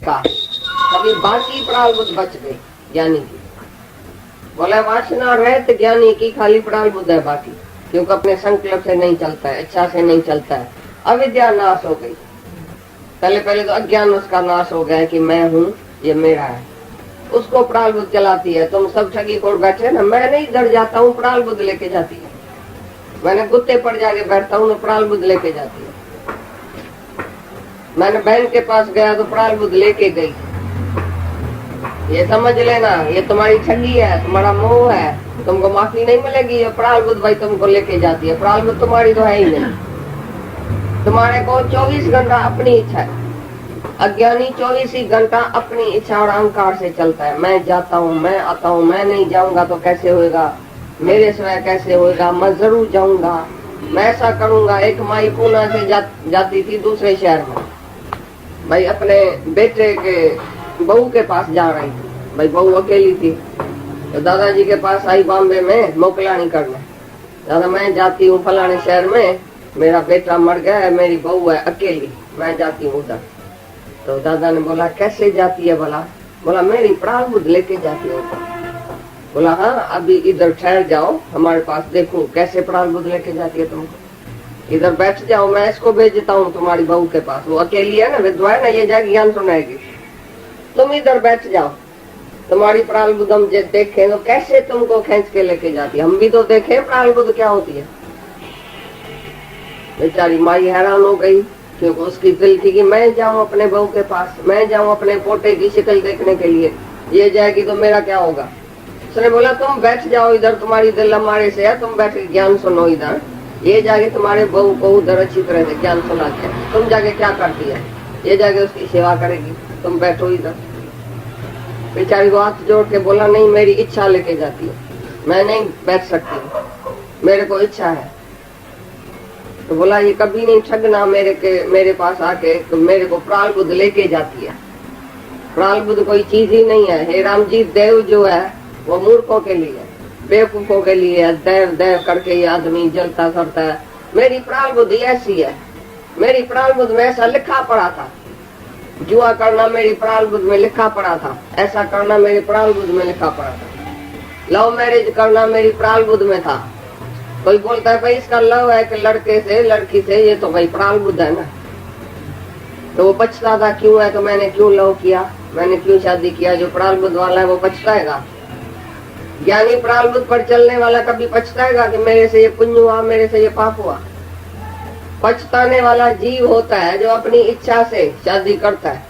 का, कभी बाकी प्रारब्ध बच गई ज्ञानी की। बोला वासना रहित ज्ञानी की खाली प्रारब्ध है बाकी, क्योंकि अपने संकल्प से नहीं चलता है, इच्छा से नहीं चलता है। अविद्या नाश हो गई। पहले तो अज्ञान उसका नाश हो गया कि मैं हूँ, ये मेरा है, उसको प्रारब्ध चलाती है। तुम सब ठगी खोर बैठे ना, मैं नहीं डर जाता हूँ, प्रारब्ध लेके जाती है। मैंने गुत्ते पर जाके बैठता हूँ तो प्रारब्ध लेके जाती है। मैंने बहन के पास गया तो प्रारब्ध लेके गई। ये समझ लेना, ये तुम्हारी ठगी है, तुम्हारा मोह है, तुमको माफी नहीं मिलेगी। ये प्रारब्ध भाई तुमको लेके जाती है। प्रारब्ध तुम्हारी तो है ही नहीं। तुम्हारे को 24 घंटा अपनी इच्छा है। अज्ञानी 24 ही घंटा अपनी इच्छा और अहंकार से चलता है। मैं जाता हूँ, मैं आता हूँ, मैं नहीं जाऊंगा तो कैसे होएगा, मेरे सिवाय कैसे होएगा, मैं जरूर जाऊंगा, मैं ऐसा करूंगा। एक माई पूना से जाती थी दूसरे शहर में, भाई अपने बेटे के बहू के पास जा रही थी। भाई बहू अकेली थी तो दादाजी के पास आई बॉम्बे में मोकलानी करने। दादा मैं जाती हूँ फलाने शहर में, मेरा बेटा मर गया है, मेरी बहू है अकेली, मैं जाती हूँ उधर। तो दादा ने बोला कैसे जाती है भला? बोला मेरी प्रारब्ध लेके जाती है ऊपर। बोला हाँ अभी इधर ठहर जाओ हमारे पास, देखो कैसे प्रारब्ध लेके जाती है तुमको। इधर बैठ जाओ, मैं इसको भेजता हूँ तुम्हारी बहू के पास, वो अकेली है ना, विधवा है ना, ये जाके ज्ञान सुनाएगी। तुम इधर बैठ जाओ, तुम्हारी प्रारब्ध हम देखे तो कैसे तुमको खींच के लेके जाती है। हम भी तो देखे प्रारब्ध क्या होती है। बेचारी माई हैरान हो गई, क्योंकि उसकी दिल थी कि मैं जाऊं अपने बहू के पास, मैं जाऊं अपने पोते की शक्ल देखने के लिए, ये जाएगी तो मेरा क्या होगा। उसने बोला तुम बैठ जाओ इधर, तुम्हारी दिल हमारे से है, तुम बैठ के ज्ञान सुनो इधर। ये जाके तुम्हारे बहू को उधर अच्छी तरह से ज्ञान सुना के, तुम जाके क्या करती है, ये जाके उसकी सेवा करेगी, तुम बैठो इधर। बेचारी को हाथ जोड़ के बोला नहीं मेरी इच्छा लेके जाती है, मैं नहीं बैठ सकती, मेरे को इच्छा है। तो बोला ये कभी नहीं ठगना मेरे पास आके, तो मेरे को प्रारब्ध लेके जाती है। प्रारब्ध कोई चीज ही नहीं है। हे राम जी, देव जो है वो मूर्खों के लिए, बेवकूफों के लिए देव देव करके ये आदमी जलता करता है। मेरी प्रारब्ध ऐसी है, मेरी प्रारब्ध में ऐसा लिखा पड़ा था। जुआ करना मेरी प्रारब्ध में लिखा पड़ा था, ऐसा करना मेरी प्रारब्ध में लिखा पड़ा था, लव मैरिज करना मेरी प्रारब्ध में था। कोई बोलता है भाई इसका लव है कि लड़के से लड़की से, ये तो भाई प्रारब्ध है ना। तो वो पछता था क्यों है, तो मैंने क्यों लव किया, मैंने क्यों शादी किया। जो प्रारब्ध वाला है वो पछताएगा। ज्ञानी प्रारब्ध पर चलने वाला कभी पछताएगा कि मेरे से ये पुण्य हुआ, मेरे से ये पाप हुआ। पछताने वाला जीव होता है जो अपनी इच्छा से शादी करता है।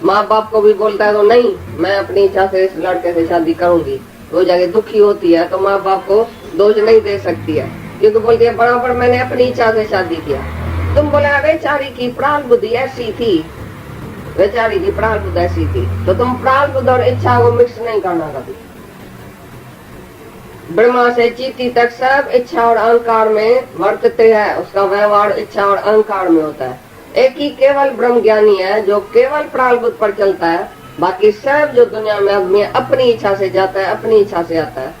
माँ बाप को भी बोलता है तो नहीं मैं अपनी इच्छा से इस लड़के से शादी करूंगी, वो जाके दुखी होती है तो माँ बाप को दोष नहीं दे सकती है, क्योंकि बोलती है बराबर मैंने अपनी इच्छा से शादी किया। तुम बोले बेचारी की प्रारब्ध ऐसी थी, बेचारी की प्रारब्ध ऐसी थी, तो तुम प्रारब्ध और इच्छा को मिक्स नहीं करना कभी। ब्रह्मा से चीटी तक सब इच्छा और अहंकार में वर्तते हैं, उसका व्यवहार इच्छा और अहंकार में होता है। एक ही केवल ब्रह्म ज्ञानी है जो केवल प्रारब्ध पर चलता है, बाकी सब जो दुनिया में आदमी अपनी इच्छा से जाता है, अपनी इच्छा से आता है।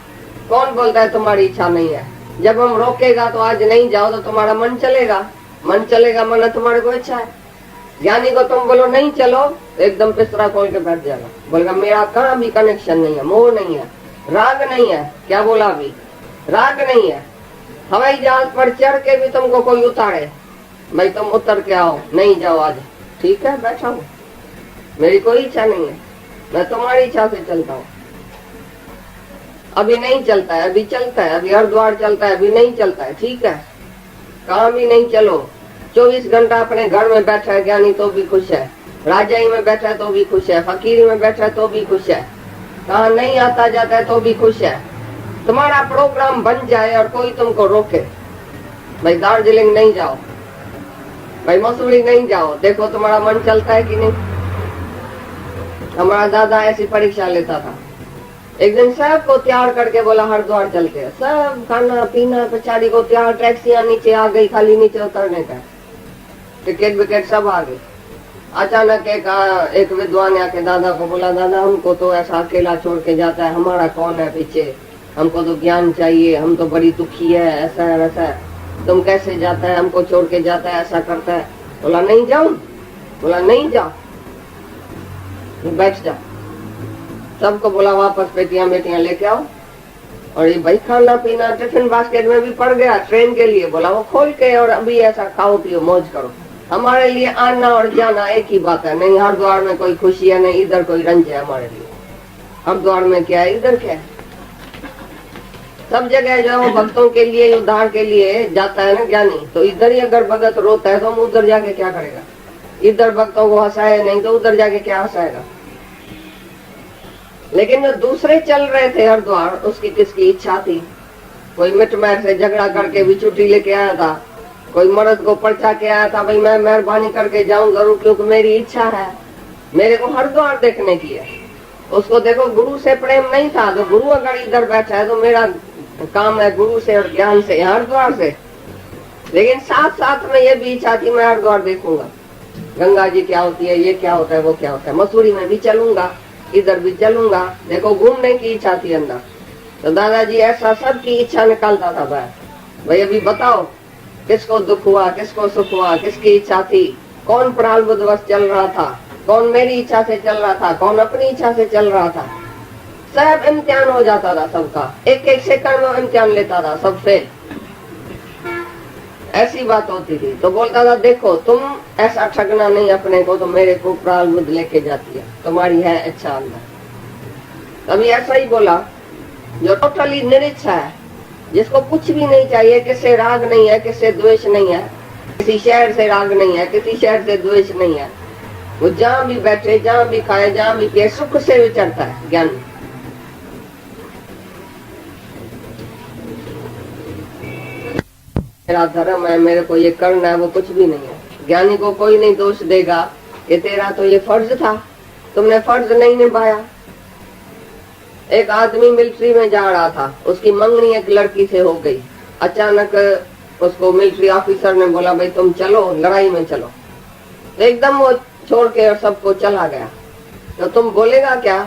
कौन बोलता है तुम्हारी इच्छा नहीं है? जब हम रोकेगा तो आज नहीं जाओ तो तुम्हारा मन चलेगा, मन चलेगा मन तुम्हारे को इच्छा है। ज्ञानी को तुम बोलो नहीं चलो, एकदम बिस्तरा खोल के बैठ जाएगा, बोलेगा मेरा कहाँ भी कनेक्शन नहीं है, मोह नहीं है, राग नहीं है। क्या बोला अभी? राग नहीं है। हवाई जहाज पर चढ़ के भी तुमको कोई उतारे, भाई तुम उतर के आओ, नहीं जाओ आज, ठीक है बैठा हूँ, मेरी कोई इच्छा नहीं है, मैं तुम्हारी इच्छा से चलता हूँ। अभी नहीं चलता है, अभी चलता है, अभी हरिद्वार चलता है, अभी नहीं चलता है, ठीक है, कहाँ भी नहीं चलो। 24 घंटा अपने घर में बैठा है ज्ञानी तो भी खुश है, राजाई में बैठा है तो भी खुश है, फकीरी में बैठा है तो भी खुश है, कहाँ नहीं आता जाता है तो भी खुश है। तुम्हारा प्रोग्राम बन जाए और कोई तुमको रोके, भाई दार्जिलिंग नहीं जाओ, भाई मसूरी नहीं जाओ, देखो तुम्हारा मन चलता है कि नहीं। हमारा दादा ऐसी परीक्षा लेता था, एक दिन सबको तैयार करके बोला हरिद्वार चलते हैं, सब खाना पीना बेचारी को तैयार, टैक्सियां नीचे आ गई, खाली नीचे उतरने का, टिकट विकेट सब आ गई। अचानक एक विद्वान आके दादा को बोला, दादा हमको तो ऐसा अकेला छोड़ के जाता है, हमारा कौन है पीछे, हमको तो ज्ञान चाहिए, हम तो बड़ी दुखी है, ऐसा है वैसा है, तुम कैसे जाता है, हमको छोड़ के जाता है, ऐसा करता है। बोला नहीं जाऊं, बोला नहीं जाओ। बैठ जा। सबको बोला वापस पेटियां बेटियां लेके आओ। और ये भाई खाना पीना टिफिन बास्केट में भी पड़ गया ट्रेन के लिए, बोला वो खोल के और अभी ऐसा खाओ पियो मौज करो। हमारे लिए आना और जाना एक ही बात है। नहीं हरिद्वार में कोई खुशी है, नहीं इधर कोई रंज है हमारे लिए। हरिद्वार में क्या है, इधर क्या है। सब जगह जो है वो भक्तों के लिए उद्धार के लिए जाता है ना ज्ञानी। तो इधर ही अगर भगत रोता है तो हम उधर जाके क्या करेगा। इधर भक्तों को हंसाए नहीं तो उधर जाके क्या हंसाएगा। लेकिन जो दूसरे चल रहे थे हरिद्वार, उसकी किसकी इच्छा थी। कोई मिट मैट से झगड़ा करके भी छुट्टी लेके आया था, कोई मर्द को पर्चा के आया था, भाई मैं मेहरबानी करके जाऊं जरूर क्योंकि मेरी इच्छा है, मेरे को हरिद्वार देखने की है। उसको देखो गुरु से प्रेम नहीं था, तो गुरु अगर इधर बैठा है तो मेरा काम है गुरु से और ज्ञान से, हरिद्वार से। लेकिन साथ साथ में ये भी इच्छा थी मैं हरिद्वार देखूंगा, गंगा जी क्या होती है, ये क्या होता है, वो क्या होता है, मसूरी में भी चलूंगा, इधर भी चलूंगा। देखो घूमने की इच्छा थी अंदर। तो दादाजी ऐसा सबकी इच्छा निकालता था भाई अभी बताओ किसको दुख हुआ, किसको सुख हुआ, किसकी इच्छा थी, कौन प्रारब्धवश चल रहा था, कौन मेरी इच्छा से चल रहा था, कौन अपनी इच्छा से चल रहा था। सब इम्तिहान हो जाता था सबका, एक एक सेकंड में इम्तिहान लेता था सबसे। ऐसी बात होती थी। तो बोलता था देखो तुम ऐसा ठगना नहीं अपने को, तो मेरे को प्रारब्ध लेके जाती है, तुम्हारी है इच्छा अंदर। अभी ऐसा ही बोला जो टोटली निरिच्छा है, जिसको कुछ भी नहीं चाहिए, किससे राग नहीं है, किससे द्वेष नहीं है, किसी शहर से राग नहीं है, किसी शहर से द्वेष नहीं है। वो जहाँ भी बैठे, जहाँ भी खाए, जहाँ भी पिए, सुख से विचरता है ज्ञानी। मेरा धर्म है, मेरे को ये करना है, वो कुछ भी नहीं है। ज्ञानी को कोई नहीं दोष देगा कि तेरा तो ये फर्ज था, तुमने फर्ज नहीं निभाया। एक आदमी मिलिट्री में जा रहा था, उसकी मंगनी एक लड़की से हो गई। अचानक उसको मिलिट्री ऑफिसर ने बोला भाई तुम चलो लड़ाई में चलो। तो एकदम वो छोड़ के और सबको चला गया। तो तुम बोलेगा क्या,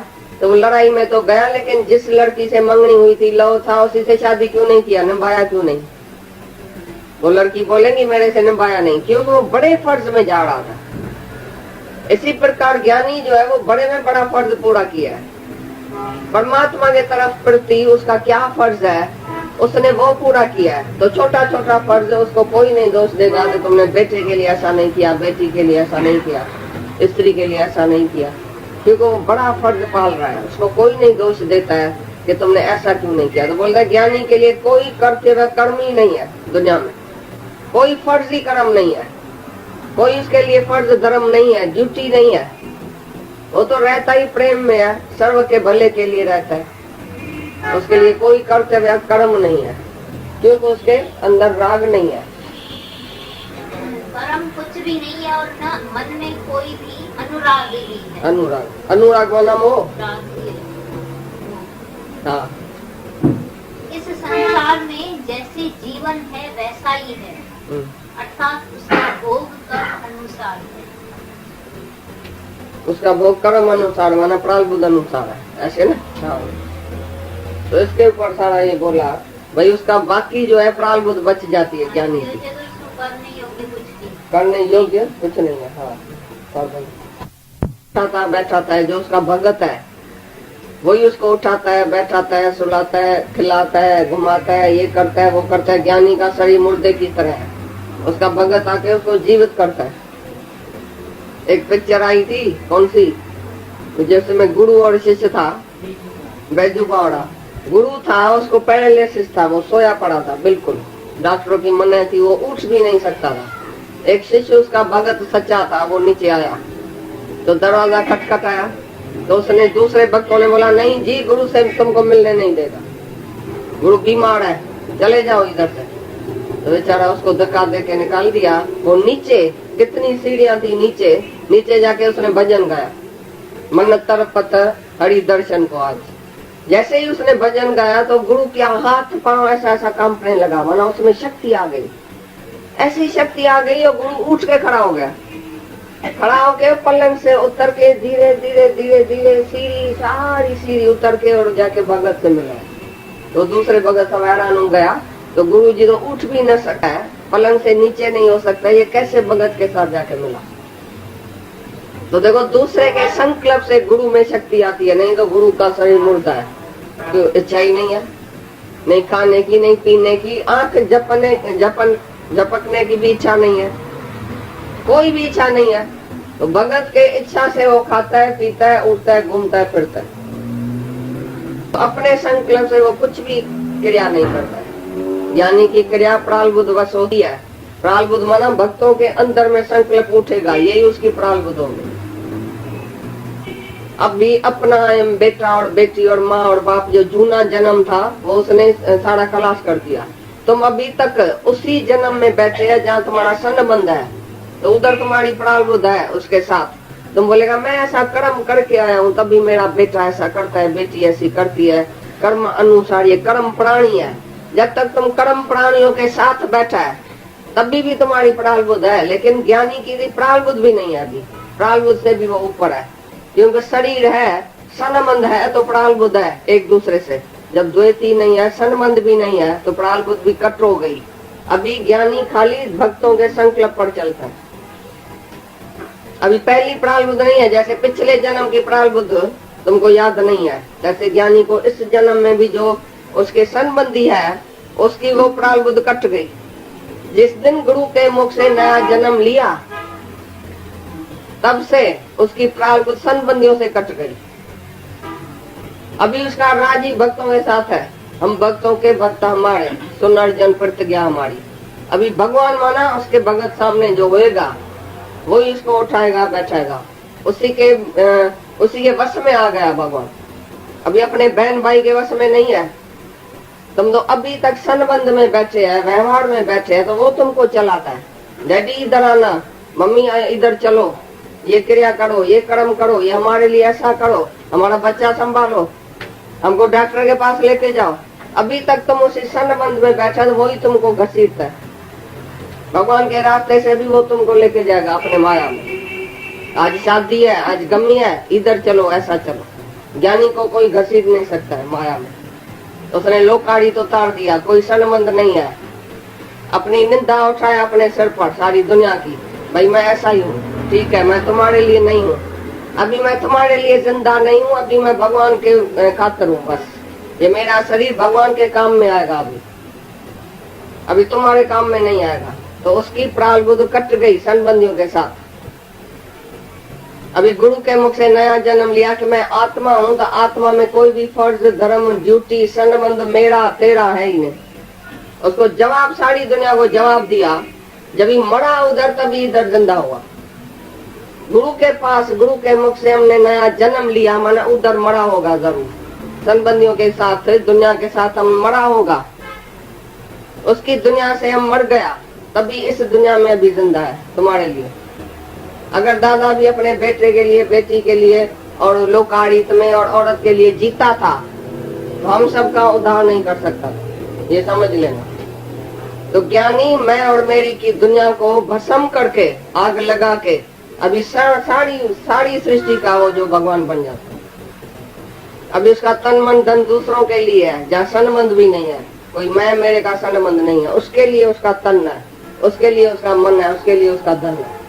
तो वो लड़ाई में तो गया, लेकिन जिस लड़की से मंगनी हुई थी, लव था, उसी से शादी क्यों नहीं किया, निभाया क्यों नहीं। वो लड़की बोलेंगी मेरे से निभाया नहीं, क्योंकि वो बड़े फर्ज में जा रहा था। इसी प्रकार ज्ञानी जो है वो बड़े में बड़ा फर्ज पूरा किया है। परमात्मा के तरफ प्रति उसका क्या फर्ज है, उसने वो पूरा किया है। तो छोटा छोटा फर्ज उसको कोई नहीं दोष देगा कि तुमने बेटे के लिए ऐसा नहीं किया, बेटी के लिए ऐसा नहीं किया, स्त्री के लिए ऐसा नहीं किया, क्योंकि वो बड़ा फर्ज पाल रहा है। उसको कोई नहीं दोष देता है कि तुमने ऐसा क्यों नहीं किया। तो बोलता है ज्ञानी के लिए कोई कर्तव्य कर्म ही नहीं है दुनिया में, कोई फर्जी कर्म नहीं है, कोई उसके लिए फर्ज धर्म नहीं है, ड्यूटी नहीं है। वो तो रहता ही प्रेम में है, सर्व के भले के लिए रहता है। उसके लिए कोई कर्तव्य कर्म नहीं है, क्योंकि उसके अंदर राग नहीं है, कर्म कुछ भी नहीं है, और न मन में कोई भी अनुराग भी नहीं है। अनुराग, अनुराग वाला मोह। हाँ, इस संसार में जैसे जीवन है वैसा ही है, अर्थात उसका भोग कर्म अनुसार है। उसका भोग कर्म अनुसार माना प्रारब्ध अनुसार है, ऐसे ना। हाँ, तो इसके ऊपर सारा ये बोला भाई उसका बाकी जो है प्रारब्ध बच जाती है ज्ञानी की, करने योग्य कुछ नहीं है। हाँ, उठाता बैठाता है, जो उसका भगत है वही उसको उठाता है, बैठाता है, सुलाता है, खिलाता है, घुमाता है, ये करता है, वो करता है। ज्ञानी का शरीर मुर्दे की तरह है, उसका भगत आके उसको जीवित करता है। एक पिक्चर आई थी, कौन सी, जिसमें गुरु और शिष्य था, बैजू बावड़ा। गुरु था, उसको पैरालिसिस था, वो सोया पड़ा था बिल्कुल, डॉक्टरों की मना थी, वो उठ भी नहीं सकता था। एक शिष्य उसका भगत सच्चा था, वो नीचे आया तो दरवाजा खटखटाया, तो उसने दूसरे भक्तों ने बोला नहीं जी गुरु से तुमको मिलने नहीं देगा, गुरु बीमार है, चले जाओ इधर से। तो बेचारा उसको धक्का दे के निकाल दिया। वो नीचे कितनी सीढ़ियां थी, नीचे जाके उसने भजन गाया, मन तरपत हरि दर्शन को आज। जैसे ही उसने भजन गाया तो गुरु के हाथ पांव ऐसा ऐसा कांपने लगा, माना उसमें शक्ति आ गई, ऐसी शक्ति आ गई और गुरु उठ के खड़ा हो गया। खड़ा होके पलंग से उतर के धीरे धीरे धीरे धीरे सीढ़ी, सारी सीढ़ी उतर के और जाके भगत से मिला। तो दूसरे भगत सब हैरान हो गया, तो गुरु जी तो उठ भी न सका है, पलंग से नीचे नहीं हो सकता, ये कैसे भगत के साथ जाके मिला। तो देखो दूसरे के संकल्प से गुरु में शक्ति आती है, नहीं तो गुरु का शरीर मुड़ता है। तो इच्छा ही नहीं है, नहीं खाने की, नहीं पीने की, आंख झपकने की भी इच्छा नहीं है, कोई भी इच्छा नहीं है। तो भगत के इच्छा से वो खाता है, पीता है, उठता है, घूमता है, फिरता है। तो अपने संकल्प से वो कुछ भी क्रिया नहीं करता है। यानी कि क्रिया प्रारब्ध वश होती है। प्रारब्ध माना भक्तों के अंदर में संकल्प उठेगा, यही उसकी प्रारब्ध होगी। अब भी अपना बेटा और बेटी और माँ और बाप जो जूना जन्म था वो उसने सारा खलास कर दिया। तुम अभी तक उसी जन्म में बैठे हैं जहाँ तुम्हारा संबंध है, तो उधर तुम्हारी प्रारब्ध है उसके साथ। तुम बोलेगा मैं ऐसा कर्म करके आया हूँ तभी मेरा बेटा ऐसा करता है, बेटी ऐसी करती है, कर्म अनुसार ये कर्म प्राणी है। जब तक तुम कर्म प्राणियों के साथ बैठा है तभी भी तुम्हारी प्रारब्ध है, लेकिन ज्ञानी की प्रारब्ध भी नहीं है, अभी प्रारब्ध से भी वो ऊपर है। क्योंकि शरीर है, संबंध है तो प्रारब्ध है एक दूसरे से। जब द्वैती नहीं है, संबंध भी नहीं है, तो प्रारब्ध भी कट हो गई। अभी ज्ञानी खाली भक्तों के संकल्प पर चलता है। अभी पहली प्रारब्ध नहीं है, जैसे पिछले जन्म की प्रारब्ध तुमको याद नहीं है, जैसे ज्ञानी को इस जन्म में भी जो उसके संबंधी है उसकी वो प्रारब्ध कट गई। जिस दिन गुरु के मुख से नया जन्म लिया तब से उसकी प्रारब्ध संबंधियों से कट गई। अभी उसका राजी भक्तों के साथ है। हम भक्तों के भक्त हमारे, सुन अर्जन प्रतिज्ञा हमारी। अभी भगवान माना उसके भगत सामने जो होएगा वही इसको उठाएगा, बैठाएगा, उसी के वश में आ गया भगवान। अभी अपने बहन भाई के वश में नहीं है। तुम तो अभी तक संबंध में बैठे हैं, व्यवहार में बैठे हैं, तो वो तुमको चलाता है। डैडी इधर आना, मम्मी इधर चलो, ये क्रिया करो, ये कर्म करो, ये हमारे लिए ऐसा करो, हमारा बच्चा संभालो, हमको डॉक्टर के पास लेके जाओ। अभी तक तुम उसी संबंध में बैठा तो वही तुमको घसीटता है। भगवान के रास्ते से भी वो तुमको लेके जाएगा अपने माया में। आज शादी है, आज गमी है, इधर चलो, ऐसा चलो। ज्ञानी को कोई घसीट नहीं सकता है माया में। तो उसने लोकाड़ी तो तार दिया, कोई संबंध नहीं है। अपनी निंदा उठाया अपने सिर पर सारी दुनिया की, भाई मैं ऐसा ही हूँ, ठीक है, मैं तुम्हारे लिए नहीं हूँ, अभी मैं तुम्हारे लिए जिंदा नहीं हूँ, अभी मैं भगवान के खातिर हूँ। बस ये मेरा शरीर भगवान के काम में आएगा, अभी तुम्हारे काम में नहीं आएगा। तो उसकी प्रारब्ध कट गई संबंधियों के साथ। अभी गुरु के मुख से नया जन्म लिया कि मैं आत्मा हूँ, तो आत्मा में कोई भी फर्ज, धर्म, ड्यूटी, संबंध मेरा तेरा है ही नहीं। उसको जवाब सारी दुनिया को जवाब दिया। जब ही मरा उधर तभी इधर जिंदा हुआ। गुरु के पास, गुरु के मुख से हमने नया जन्म लिया, माना उधर मरा होगा जरूर। संबंधियों के साथ, दुनिया के साथ हम मरा होगा। उसकी दुनिया से हम मर गया, तभी इस दुनिया में अभी जिंदा है तुम्हारे लिए। अगर दादा भी अपने बेटे के लिए, बेटी के लिए और लोकाड़ित में और औरत के लिए जीता था तो हम सबका उद्धार नहीं कर सकता, ये समझ लेना। तो ज्ञानी मैं और मेरी की दुनिया को भस्म करके, आग लगा के अभी सारी सृष्टि का वो जो भगवान बन जाता है। अभी उसका तन मन धन दूसरों के लिए है, जहाँ संबंध भी नहीं है, कोई मैं मेरे का संबंध नहीं है, उसके लिए उसका तन है, उसके लिए उसका मन है, उसके लिए उसका धन है।